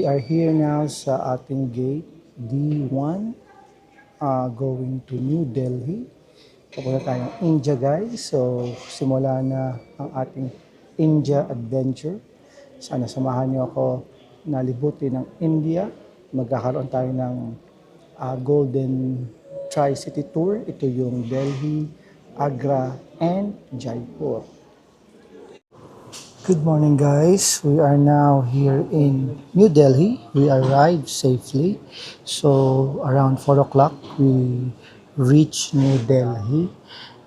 We are here now sa ating gate D1 going to New Delhi. Papunta tayong India guys. So simula na ang ating India adventure. Sana samahan niyo ako na libutin ng India. Magkakaroon tayo ng Golden Tri-City Tour. Ito yung Delhi, Agra, and Jaipur. Good morning guys, we are now here in New Delhi. We arrived safely. So around 4 o'clock we reached New Delhi.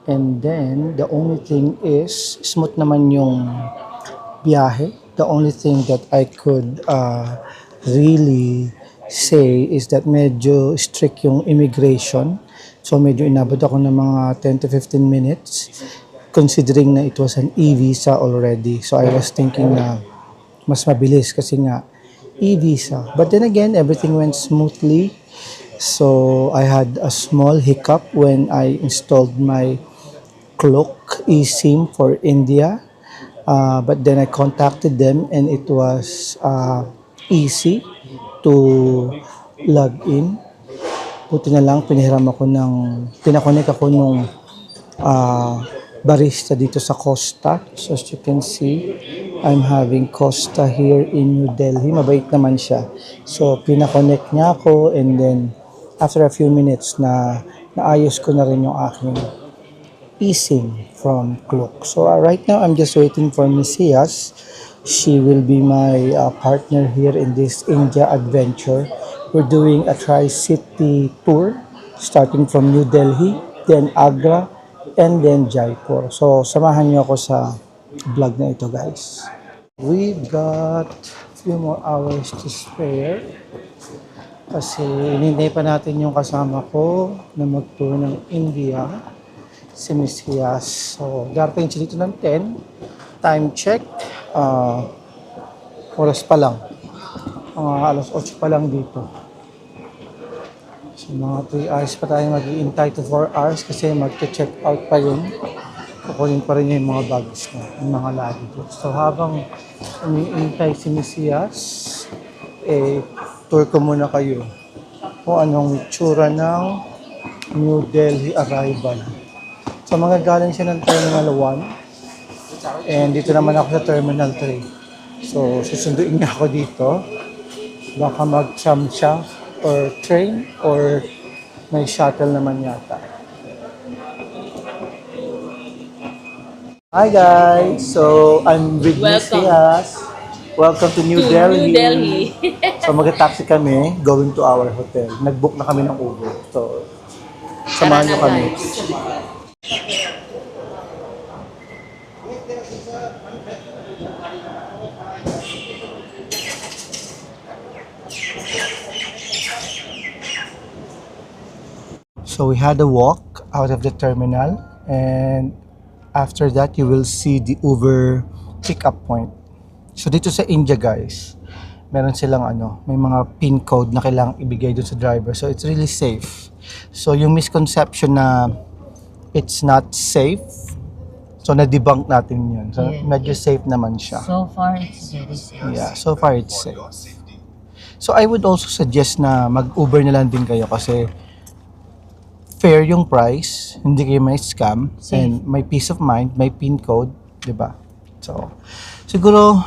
And then the only thing is, smooth naman yung biyahe. The only thing that I could really say is that medyo strict yung immigration. So medyo inabot ako ng mga 10 to 15 minutes. Considering na it was an e-visa already. So I was thinking na mas mabilis kasi nga e-visa. But then again, everything went smoothly. So I had a small hiccup when I installed my Klook eSIM for India. But then I contacted them and it was easy to log in. Buti na lang, pinakonek ako nung barista dito sa Costa. So as you can see, I'm having Costa here in New Delhi. Mabait naman siya. So pinakonect niya ako and then after a few minutes naayos ko na rin yung aking eSIM from Klook. So right now I'm just waiting for Miss Hias. She will be my partner here in this India adventure. We're doing a Tri-City tour starting from New Delhi, then Agra, and then Jaipur. So, samahan niyo ako sa vlog na ito, guys. We've got a few more hours to spare. Kasi hinintay pa natin yung kasama ko na mag-tour ng India, si Miss Hias. So, darating siya dito ng 10. Time check. Oras pa lang. Alas 8 pa lang dito. So, mga 3 hours pa tayo mag-iintay to 4 hours kasi mag-check out pa yun. Kukunin pa rin yung mga bags na, yung mga luggage. So habang umiintay si Miss Hias, tour ko muna kayo kung anong itsura ng New Delhi arrival. So mga galing siya ng Terminal 1 and dito naman ako sa Terminal 3. So susunduin niya ako dito. Baka mag-tram siya or train or may shuttle naman yata. Hi guys! So I'm with Miss Hias. Welcome to New Delhi. New Delhi. So mag-taxi kami going to our hotel. Nag-book na kami ng Uber. So samahan niyo kami. So we had a walk out of the terminal and after that you will see the Uber pick-up point. So dito sa India guys, meron silang may mga PIN code na kailangang ibigay doon sa driver. So it's really safe. So yung misconception na it's not safe, so na-debunk natin yun. So medyo safe naman siya. So far it's very safe. Yeah, so far it's safe. So I would also suggest na mag-Uber na lang din kayo kasi fair yung price, hindi kayo may scam, and may peace of mind, may PIN code, di ba? So, siguro,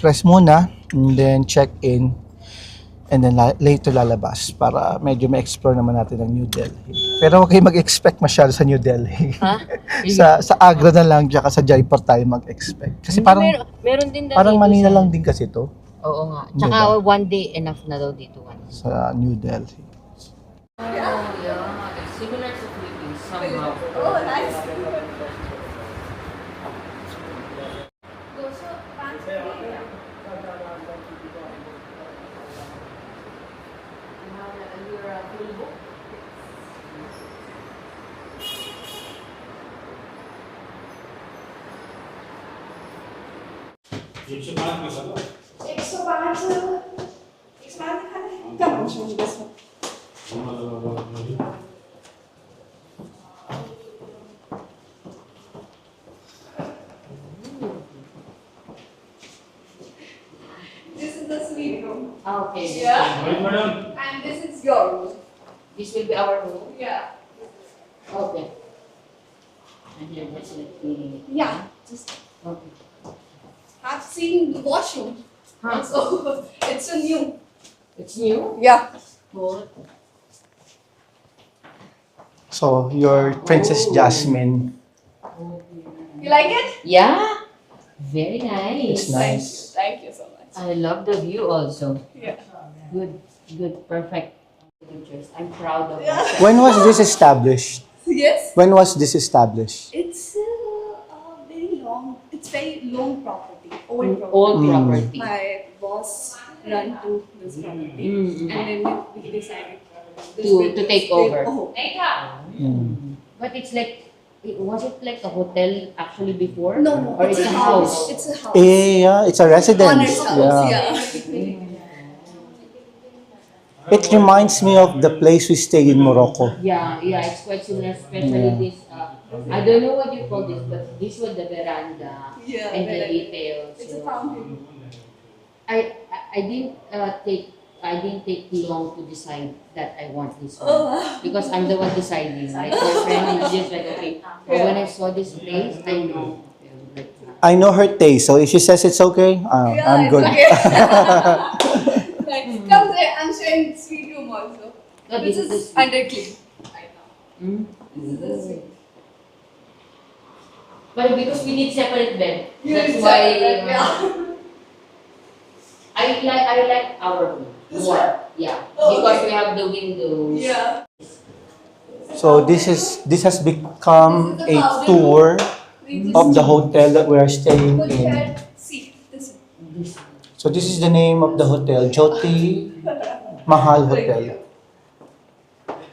rest muna, and then check in, and then later lalabas para medyo ma-explore naman natin ang New Delhi. Pero huwag kayo mag-expect masyado sa New Delhi. Ha? sa Agra na lang, tsaka sa Jaipur tayo mag-expect. Kasi parang, meron din parang Manila lang din kasi to. Oo nga. Tsaka diba? One day enough na daw dito. Sa New Delhi. Yeah, it's similar to Philippines somehow. Oh, nice. This is the sweet room. Okay. Yeah. Okay. And this is your room. This will be our room. Yeah. Okay. And you're just like cleaning it. Yeah. Just Okay. have seen the washroom. Huh. So it's a new. It's new. Yeah. Good. So, your Princess Jasmine. You like it? Yeah. Very nice. It's nice. Thank you so much. I love the view also. Yeah. Good. Good. Perfect. Pictures. I'm proud of Yeah. myself. When was this established? Yes. When was this established? It's very long. It's very long property. Old property. Old property. My boss run to this property, Mm. and then we decided To take over. Oh, Mm. But it's like, was it like a hotel actually before? no, no. Or It's it's a a house. house? It's a house. Yeah, it's a residence. Owner's house. Yeah. Yeah. It reminds me of the place we stayed in Morocco. Yeah, yeah, it's quite similar, especially Yeah. this, I don't know what you call this, but this was the veranda Yeah, and the veranda. details. It's a You know. fountain. I didn't take long to decide that I want this one. Oh. Because I'm the one deciding. My boyfriend is just like, okay. But when I saw this place, I know. Okay, like, I know her taste, so if she says it's okay, Yeah, I'm it's good. okay. Like, come there. I'm sharing sweet room also. Oh, This this is is- under clean right now. mm? This is the suite. But because we need separate bed. You That's need why separate, yeah. I like our room This more. one? Yeah. Oh, Because okay. we have the windows. Yeah. So this has become This is the a powder tour We just of the hotel that we are staying put in. here. See, this This. So this is the name of the hotel, Jyoti Mahal Hotel.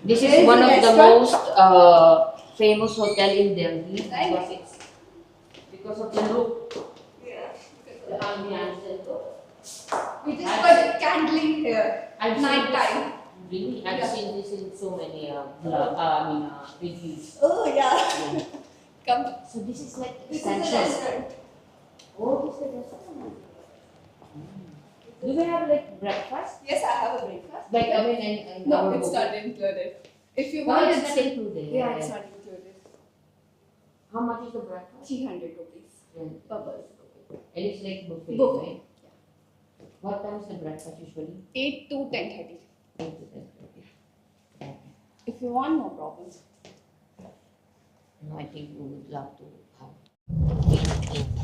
This There is is one a of the restaurant. most famous hotel in Delhi because of the look, Yeah. the ambiance. And We just put candling here. I've Night seen this, time. really, I've Yeah. seen this in so many reviews. Oh yeah. Come. So this is like This is the extension. restaurant. Oh, this is the restaurant. Do we have like breakfast? Yes, I have a breakfast. Like I mean, and No, our it's hotel? not included. If you Why want, is that included? yeah, it's not included. How much is the breakfast? 300 rupees And per person. it's like buffet, Buffet. right? What time is the breakfast usually? 8 to 10:30. 8 to 10:30. Okay. If you want, no problem. No, I think we would love to have.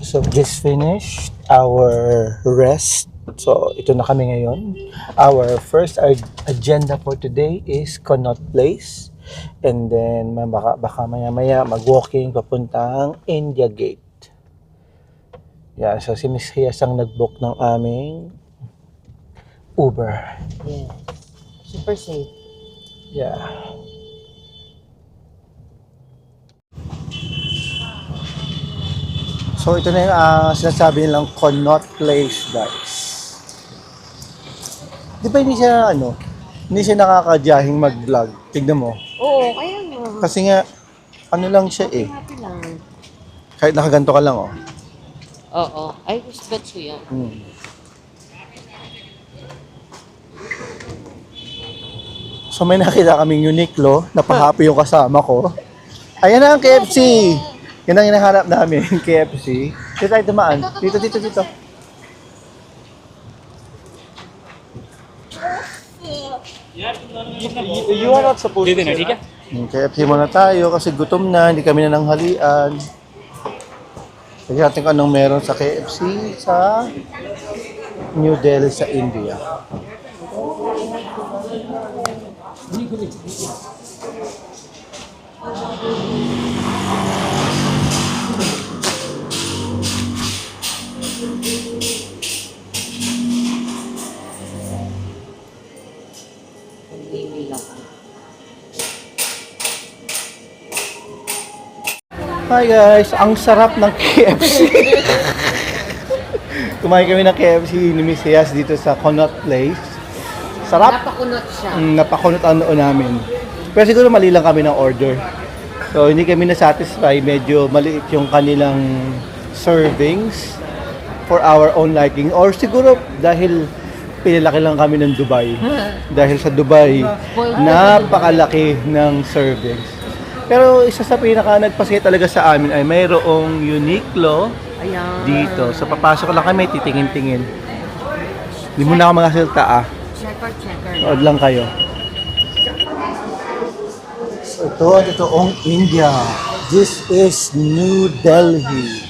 So just finished our rest. So ito na kami ngayon. Our first agenda for today is Connaught Place. And then baka maya-maya mag-walking papuntang India Gate. Yeah, so si Miss Hias ang nag-book ng aming Uber. Yeah. Super safe. Yeah. So ito na yung sinasabi nilang Connaught Place, guys. Di ba hindi siya nakakadiyahing mag-vlog. Tignan mo. Oo, kaya nga. Kasi nga, ano lang siya eh. Happy lang. Kahit nakaganto ka lang, oh. Oo. Ay, bet ko yan. Hmm. So may nakita kaming Uniqlo, napahappy yung kasama ko. Ayan na ang KFC! Yan ang hinahanap namin, KFC. Dito tayo dumaan. Dito. You are not supposed to. ठीक है KFC muna tayo kasi gutom na, hindi kami nananghalian. Tignan natin kung anong meron sa KFC sa New Delhi sa India. Email ako. Hi guys, ang sarap ng KFC. Kumain kami ng KFC ni Miss Hias dito sa Connaught Place. Sarap. Napakunot siya. Napakunot ang noo namin. Pero siguro mali lang kami ng order. So hindi kami na-satisfy. Medyo maliit yung kanilang servings for our own liking. Or siguro dahil pinalaki lang kami ng Dubai. Dahil sa Dubai, napakalaki ng servings. Pero isa sa pinaka nagpasaya talaga sa amin ay mayroong Uniqlo Ayan. dito. So papasok lang kami, titingin-tingin. Hindi mo na ako magasalta ah. Checker. Nood lang kayo. So ito ang totoong India. This is New Delhi.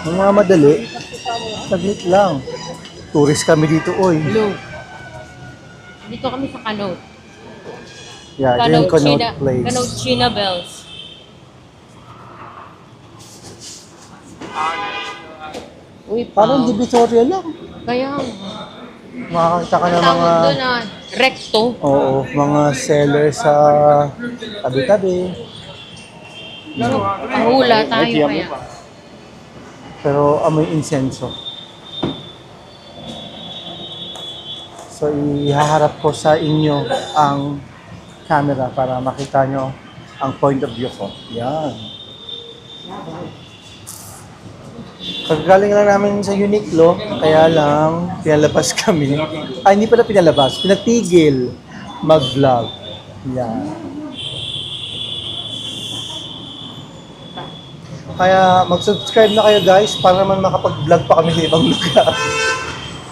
Mga madali, saglit lang. Tourist kami dito, oy. Hello. Dito kami sa Canot. Yeah, yung Connaught Place. Canot China Bells. Uy, Parang pao. Divisoria lang. Kaya, Makakita ka ng mga, tawag doon na recto. oo, mga seller sa tabi-tabi. Hula tayo kaya. Pero amoy insenso. So, ihaharap ko sa inyo ang camera para makita nyo ang point of view ko. Yan. Kagaling lang namin sa Uniqlo, kaya lang pinalabas kami. Ay, hindi pala pinalabas, pinatigil mag-vlog. Yan. Kaya mag-subscribe na kayo guys para naman makapag-vlog pa kami sa ibang lugar.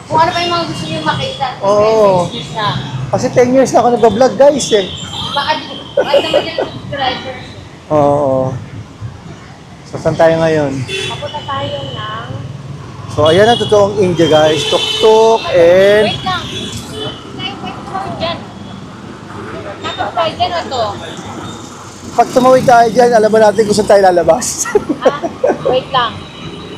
Kung ano pa yung mga gusto nyo makita. Oo. Message na. Kasi 10 years na ako nag-vlog guys eh. Baka naman yung subscribers. Oo. So, saan tayo ngayon? Papunta tayo ng... So, ayan ang totoong India guys. Tuk-tuk and... Wait lang. Wait lang dyan. Nakapag dyan na to. Pag tumawid tayo dyan, alam mo natin kung saan tayo lalabas. Wait lang.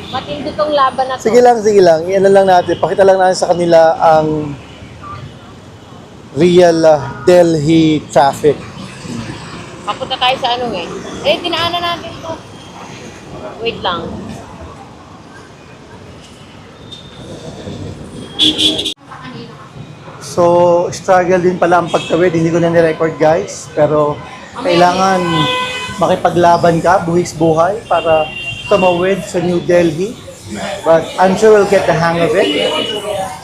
Matindi tong laban na to. Sige lang. Iyan lang natin. Pakita lang natin sa kanila ang real Delhi traffic. Papunta tayo sa ano eh. Dinaanan natin to. Wait lang. So, struggle din pala ang pagtawid. Hindi ko na ni-record guys. Pero, kailangan makipaglaban ka, buwis buhay, para tumawid sa New Delhi. But I'm sure we'll get the hang of it.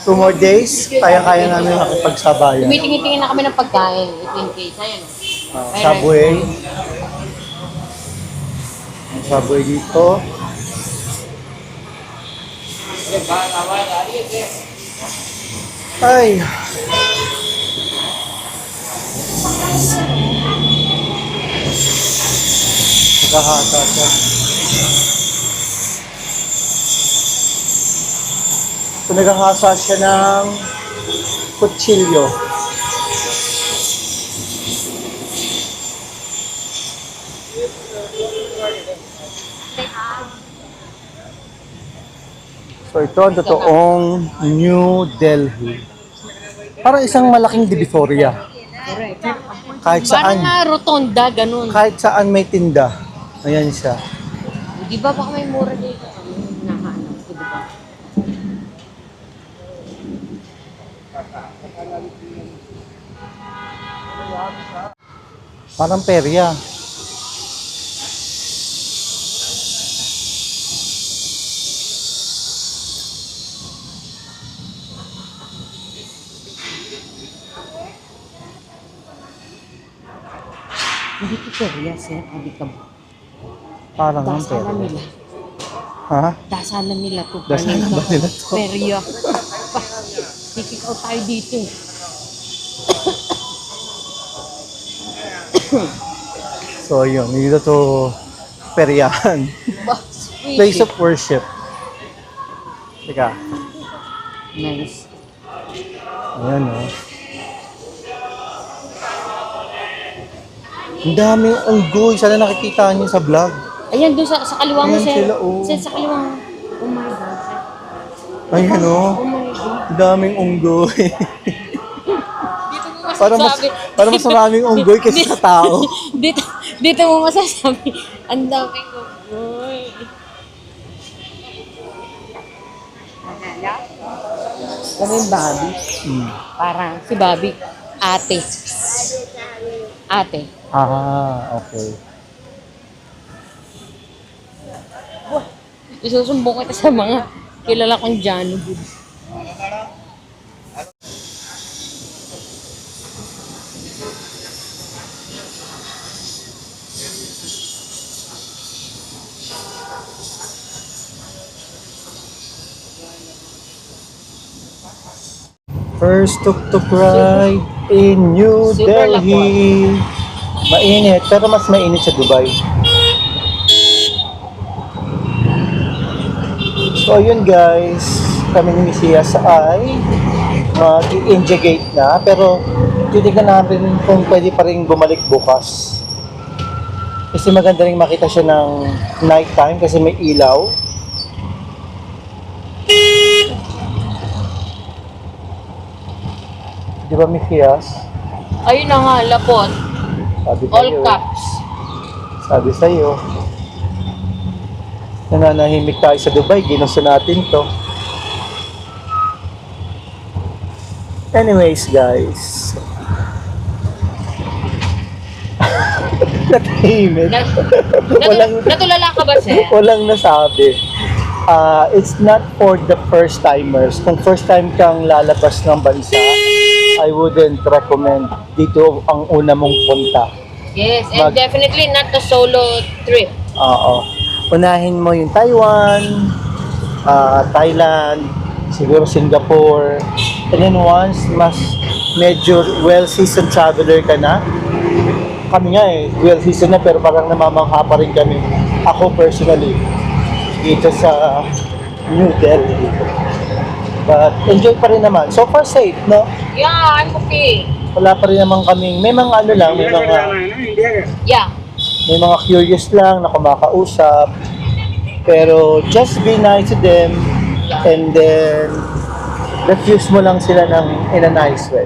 2 more days, kaya-kaya namin makipagsabayan. Tumitingin na kami ng pagkain. Ito in case. Ayan. Subway. Ang subway dito. Ay. Nagahasa siya. So, nagahasa siya ng kutsilyo. So ito ang totoong New Delhi. Parang isang malaking Divisoria. Correct. Kahit Parang saan, nga rotonda, ganun. kahit saan may tinda. Ayan siya. Di ba baka may mura dito? Nakahanap ko, di ba? Parang perya. Hindi ko perya, sir. Hindi ka ba? Parang ang Dasalan perya. nila. Ha? Dasalan nila to. Dasalan ba nila to? Perya. Kikik out tayo dito. So yun, dito to peryahan. Place of worship. Teka. Nice. Ayan o. Ang daming unggoy. Sana nakikita niyo sa vlog. Ayan, doon sa kaliwa mo, Ayan sir. sila, oh. Sir, sa kaliwa mo. Oh my God, sir. Ayan o. Oh my God. Ang daming unggoy. Dito mo para mas, masasabi. para mas maraming unggoy kaysa sa tao. Dito mo masasabi. Ang daming unggoy. Kami yung Bobby. Parang si Bobby. Ate. Ate. Ah, okay. Isusumbong kita sa mga kilala kong Jano Good. First tuk-tuk ride in New Super Delhi. Mainit, pero mas mainit sa Dubai. So ayun guys, kami ni Misias ay mag-India Gate na, pero titignan natin kung pwede pa rin bumalik bukas. Kasi maganda rin makita siya ng night time kasi may ilaw. Di ba Misias? Ayun na nga, lapot. Sabi All sa'yo. caps. Sabi sa'yo. Nananahimik tayo sa Dubai, ginusto natin to. Anyways guys. Natahimik. Natulala ka ba, sir? Walang nasabi. It's not for the first timers. Kung first time kang lalabas ng bansa, I wouldn't recommend dito ang una mong punta. Yes, and definitely not the solo trip. Oo. Unahin mo yung Taiwan, Thailand, siguro Singapore. And then once mas medyo well-seasoned traveler ka na, kami nga well-seasoned na pero parang namamangha pa rin kami. Ako personally, dito sa New Delhi. But enjoy pa rin naman. So far safe, no? Yeah, I'm okay. Wala pa rin naman kaming, may mga ano lang, Yeah. may mga curious lang na kumakausap. Pero just be nice to them and then refuse mo lang sila in a nice way.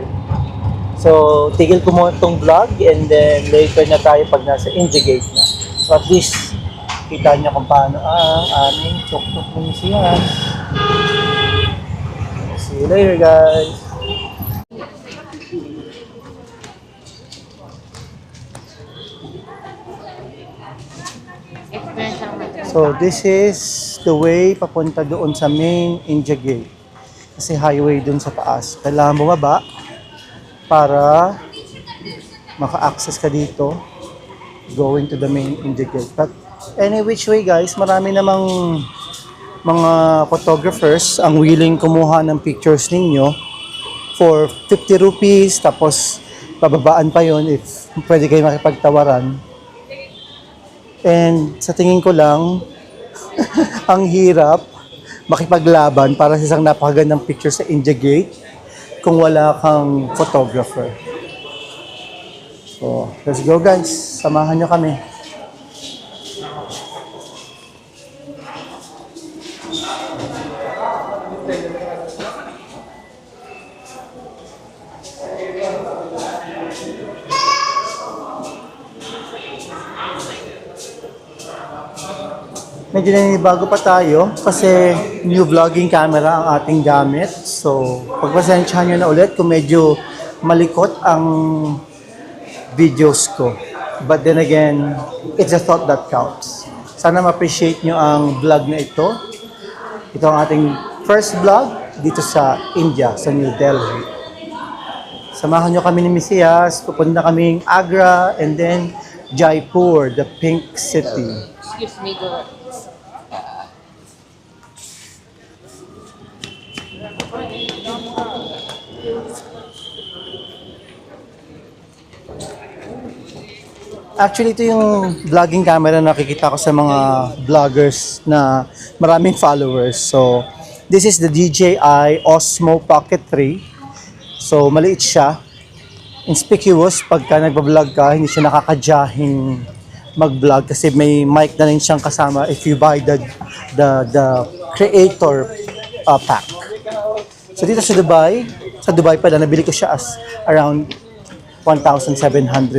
So, tigil ko muna itong vlog and then later na tayo pag nasa India Gate na. So at least, kita niyo kung paano ang aming tuk-tuk museum. See you later guys! So this is the way papunta doon sa main India Gate. Kasi highway doon sa taas. Kailangan bumaba para maka-access ka dito going to the main India Gate. But any which way guys, marami namang mga photographers ang willing kumuha ng pictures ninyo for 50 rupees tapos bababaan pa yon if pwede kayo makipagtawaran. And sa tingin ko lang, ang hirap makipaglaban para sa isang napakagandang picture sa India Gate kung wala kang photographer. So, let's go guys. Samahan nyo kami. Medyo nanibago pa tayo kasi new vlogging camera ang ating gamit. So, pagpasensyahan nyo na ulit kung medyo malikot ang videos ko. But then again, it's a thought that counts. Sana ma-appreciate nyo ang vlog na ito. Ito ang ating first vlog dito sa India, sa New Delhi. Samahan nyo kami ni Misias. Pupunta kaming Agra and then Jaipur, the Pink City. Excuse me, girl. Actually, ito yung vlogging camera na nakikita ko sa mga vloggers na maraming followers. So, this is the DJI Osmo Pocket 3. So, maliit siya. Inconspicuous pagka nagbablog ka, hindi siya nakakadyahing mag-vlog kasi may mic na rin siyang kasama if you buy the creator pack. So, dito sa Dubai pala, nabili ko siya as around 1,700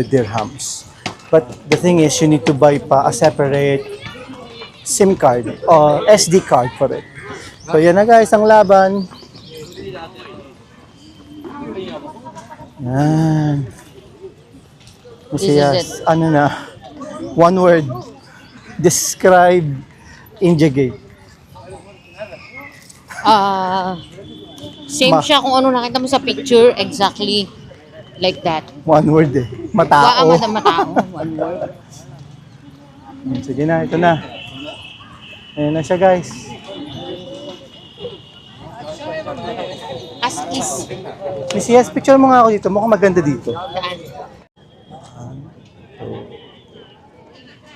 dirhams. But the thing is, you need to buy pa a separate SIM card or SD card for it. So yan na guys, ang laban. Yan. Masiyas, ano na, one word, describe India Gate. Same siya kung ano nakita mo sa picture, exactly like that. One word eh. Matao. Matao. One word. Sige na, ito na. Ayan na siya guys. As is. Miss Yes, picture mo nga ako dito. Mukhang maganda dito.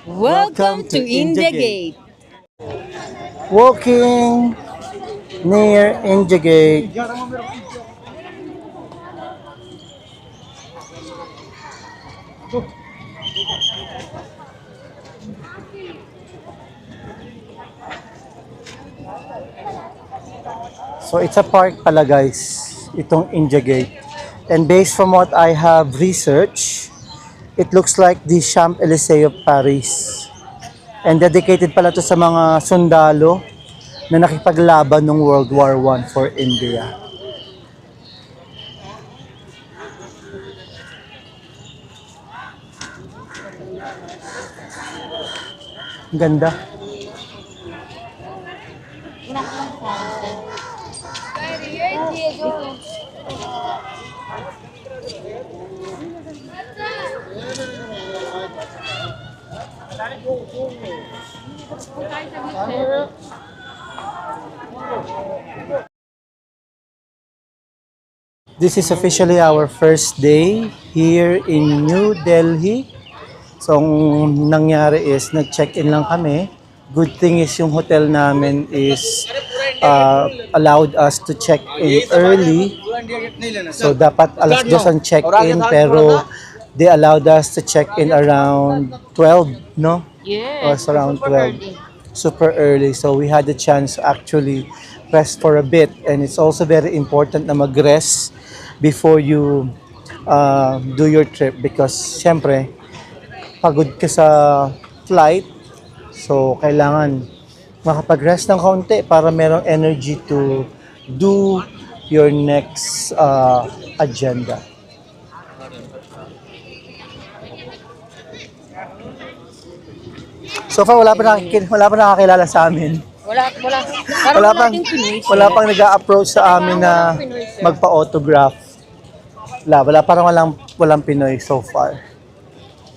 Welcome to India Gate. Walking near India Gate. So it's a park pala guys, itong India Gate. And based from what I have researched, it looks like the Champs-Élysées of Paris. And dedicated pala to sa mga sundalo na nakipaglaban ng World War I for India. Ang ganda. This is officially our first day here in New Delhi. So, ang nangyari is, nag-check-in lang kami. Good thing is yung hotel namin is allowed us to check in early. So, dapat alas 2 ang check-in, pero they allowed us to check in around 12, no? Yes. Or around super 12. early. Super early. So, we had the chance to actually rest for a bit. And it's also very important na mag-rest before you do your trip, because syempre pagod ka sa flight, so kailangan makapag-rest ng kaunti para merong energy to do your next agenda. So far wala pa nakakilala sa amin. Wala pang nag-a-approach sa amin na magpa-autograph. Walang Pinoy so far.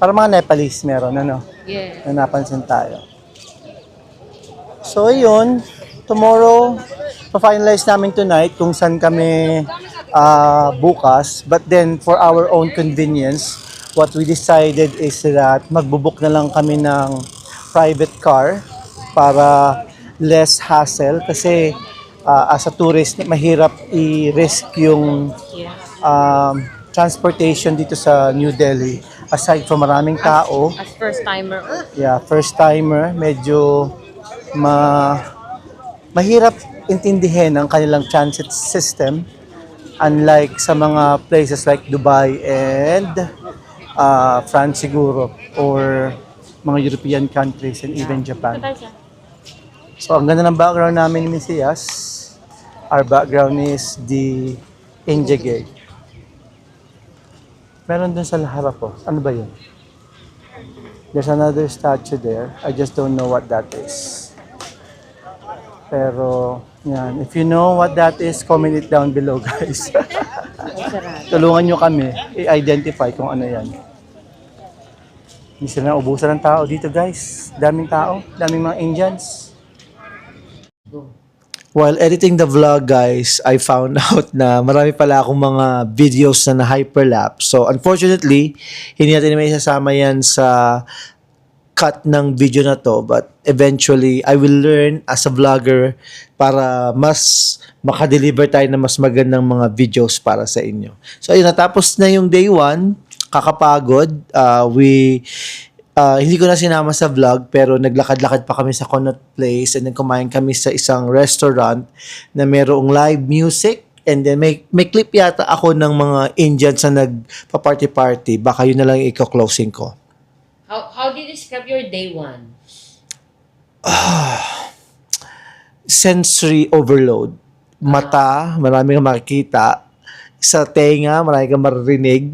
Para mga Nepalese meron, ano? Yes. Na napansin tayo. So, yun. Tomorrow, pa-finalize namin tonight kung saan kami bukas. But then, for our own convenience, what we decided is that magbubook na lang kami ng private car para less hassle. Kasi as a tourist, mahirap i-risk yung transportation dito sa New Delhi. Aside from maraming tao, As first timer. first timer, medyo mahirap intindihin ang kanilang transit system, unlike sa mga places like Dubai and France siguro, or mga European countries and even Japan. So ang ganda ng background namin ni Misias. Our background is the India Gate. Meron dun sa harap po. Ano ba yun? There's another statue there. I just don't know what that is. Pero, yan. If you know what that is, comment it down below, guys. Tulungan nyo kami i-identify kung ano yan. Hindi sila na ubusan ng tao dito, guys. Daming tao. Daming mga Indians. While editing the vlog, guys, I found out na marami pala akong mga videos na hyperlapse. So, unfortunately, hindi natin may isasama yan sa cut ng video na to. But eventually, I will learn as a vlogger para mas makadeliver tayo ng mas magandang mga videos para sa inyo. So, ayun, natapos na yung day 1. Kakapagod. Hindi ko na sinama sa vlog, pero naglakad-lakad pa kami sa Connaught Place, and then kumain kami sa isang restaurant na mayroong live music, and then may clip yata ako ng mga Indians na nagpa-party-party. Baka yun na lang yung closing ko. How do you describe your day 1? Sensory overload. Mata, marami kang makikita. Sa tenga, marami kang maririnig.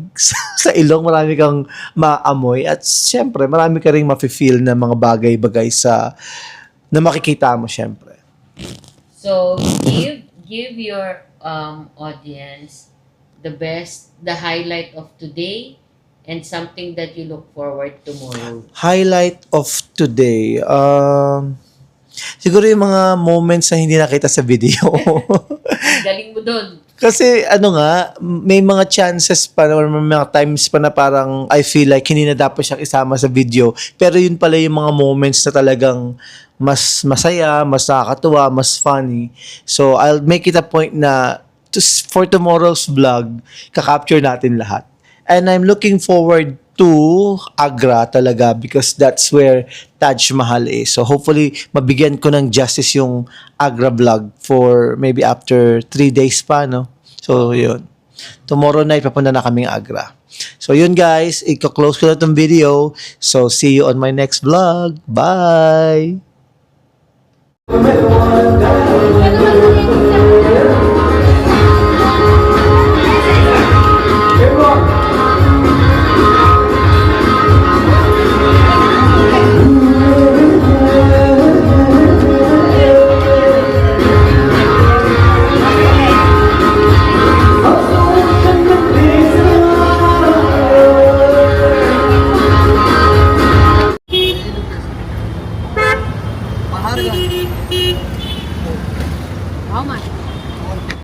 Sa ilong, marami kang maamoy. At syempre, marami ka rin mafe-feel na mga bagay-bagay na makikita mo, syempre. So, So give your audience the highlight of today and something that you look forward tomorrow. Highlight of today. Siguro yung mga moments na hindi nakita sa video. Ang galing mo dun. Kasi ano nga, may mga chances pa or may mga times pa na parang I feel like hindi na dapat siyang isama sa video. Pero yun pala yung mga moments na talagang mas masaya, mas nakakatuwa, mas funny. So I'll make it a point na for tomorrow's vlog, kakapture natin lahat. And I'm looking forward to Agra talaga because that's where Taj Mahal is. So hopefully mabigyan ko ng justice yung Agra vlog for maybe after 3 days pa, no? So yun. Tomorrow night papunta na kaming Agra. So yun guys, i-close ko na tong video. So see you on my next vlog. Bye! Ano man